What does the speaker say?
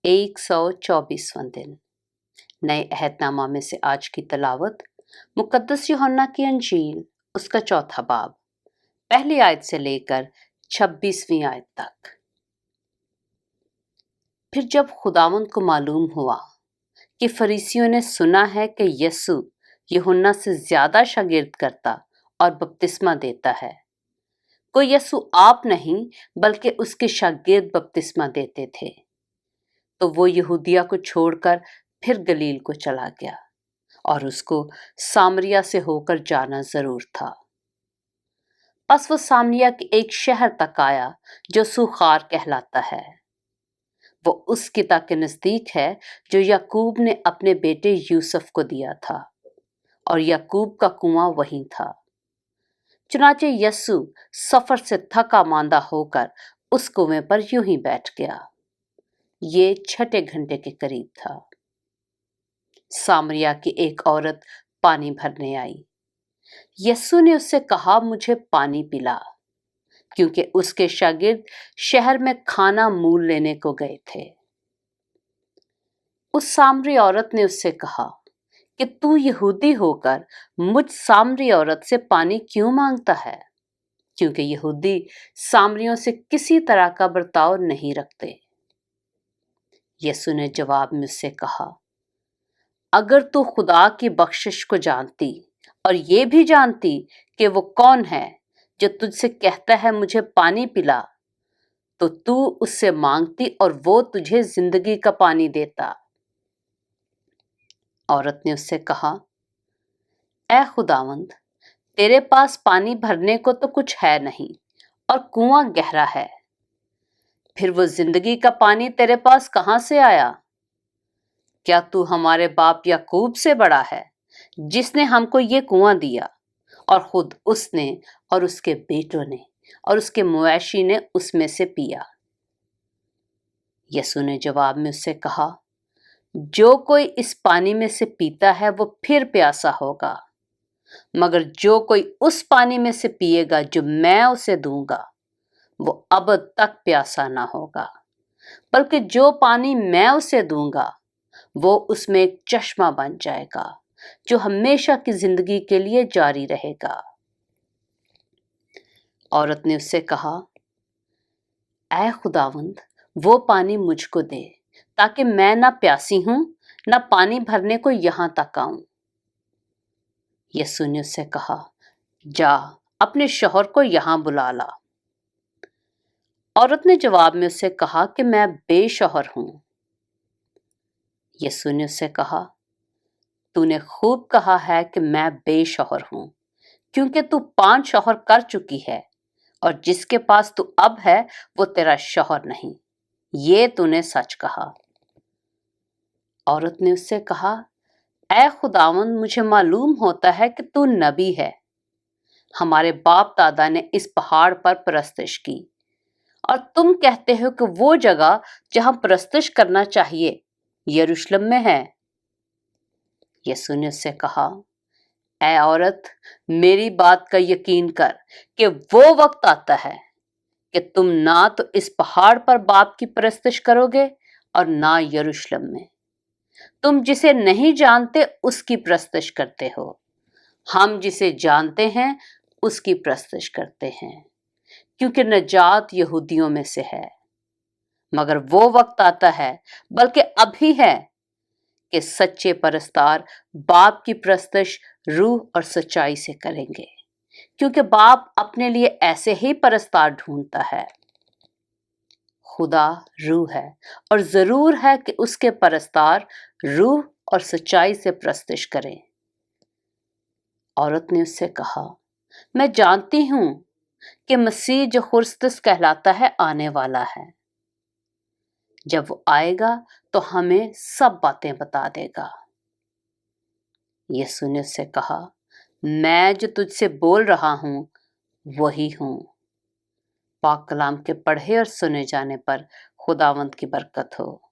124वां दिन। नए अहदनामा में से आज की तलावत मुकद्दस यूहन्ना की अंजील उसका 4 बाब, पहली आयत से लेकर 26वीं आयत तक। फिर जब खुदावंद को मालूम हुआ कि फरीसियों ने सुना है कि यीशु यूहन्ना से ज्यादा शागिर्द करता और बपतिस्मा देता है, को यीशु आप नहीं बल्कि उसके शागिर्द बपतिस्मा देते थे, तो वो यहूदिया को छोड़कर फिर गलील को चला गया और उसको सामरिया से होकर जाना जरूर था। बस वो सामरिया के एक शहर तक आया जो सुखार कहलाता है। वो उस किता के नजदीक है जो याकूब ने अपने बेटे यूसुफ को दिया था, और याकूब का कुआं वहीं था। चुनाचे यस्सु सफर से थका मांदा होकर उस कुएं पर यूं ही बैठ गया। ये 6 घंटे के करीब था। सामरिया की एक औरत पानी भरने आई। यस्सु ने उससे कहा, मुझे पानी पिला, क्योंकि उसके शागिर्द शहर में खाना मूल लेने को गए थे। उस सामरी औरत ने उससे कहा कि तू यहूदी होकर मुझ सामरी औरत से पानी क्यों मांगता है, क्योंकि यहूदी सामरियों से किसी तरह का बर्ताव नहीं रखते। यीशु ने जवाब में उससे कहा, अगर तू खुदा की बख्शिश को जानती और ये भी जानती कि वो कौन है जो तुझसे कहता है मुझे पानी पिला, तो तू उससे मांगती और वो तुझे जिंदगी का पानी देता। औरत ने उससे कहा, ऐ खुदावंद, तेरे पास पानी भरने को तो कुछ है नहीं और कुआं गहरा है, फिर वो जिंदगी का पानी तेरे पास कहां से आया? क्या तू हमारे बाप याकूब से बड़ा है, जिसने हमको ये कुआं दिया, और खुद उसने और उसके बेटों ने और उसके मवेशी ने उसमें से पिया? यीशु ने जवाब में उससे कहा, जो कोई इस पानी में से पीता है वो फिर प्यासा होगा, मगर जो कोई उस पानी में से पिएगा जो मैं उसे दूंगा, वो अबद तक प्यासा ना होगा, बल्कि जो पानी मैं उसे दूंगा वो उसमें एक चश्मा बन जाएगा जो हमेशा की जिंदगी के लिए जारी रहेगा। औरत ने उससे कहा, ऐ खुदावंद, वो पानी मुझको दे, ताकि मैं ना प्यासी हूं ना पानी भरने को यहां तक आऊं। यीशु ने उससे कहा, जा अपने शौहर को यहां बुला ला। औरत ने जवाब में उससे कहा कि मैं बेशौहर हूं। यीशु ने उससे कहा, तूने खूब कहा है कि मैं बेशौहर हूं, क्योंकि तू 5 शौहर कर चुकी है, और जिसके पास तू अब है वो तेरा शौहर नहीं। ये तूने सच कहा। औरत ने उससे कहा, ऐ खुदावंद, मुझे मालूम होता है कि तू नबी है। हमारे बाप दादा ने इस पहाड़ पर परस्तिश की, और तुम कहते हो कि वो जगह जहां परस्तिश करना चाहिए यरूशलेम में है। यीशु ने उससे कहा, ऐ औरत, मेरी बात का यकीन कर कि वो वक्त आता है कि तुम ना तो इस पहाड़ पर बाप की परस्तिश करोगे और ना यरूशलेम में। तुम जिसे नहीं जानते उसकी परस्तिश करते हो, हम जिसे जानते हैं उसकी परस्तिश करते हैं, क्योंकि नजात यहूदियों में से है। मगर वो वक्त आता है, बल्कि अभी है, कि सच्चे परस्तार बाप की परस्तिश रूह और सच्चाई से करेंगे, क्योंकि बाप अपने लिए ऐसे ही परस्तार ढूंढता है। खुदा रूह है, और जरूर है कि उसके परस्तार रूह और सच्चाई से परस्तिश करें। औरत ने उससे कहा, मैं जानती हूं कि मसीह जो खुर्स्तस कहलाता है आने वाला है। जब वो आएगा तो हमें सब बातें बता देगा। यीशु ने उससे कहा, मैं जो तुझसे बोल रहा हूं वही हूं। पाक कलाम के पढ़े और सुने जाने पर खुदावंद की बरकत हो।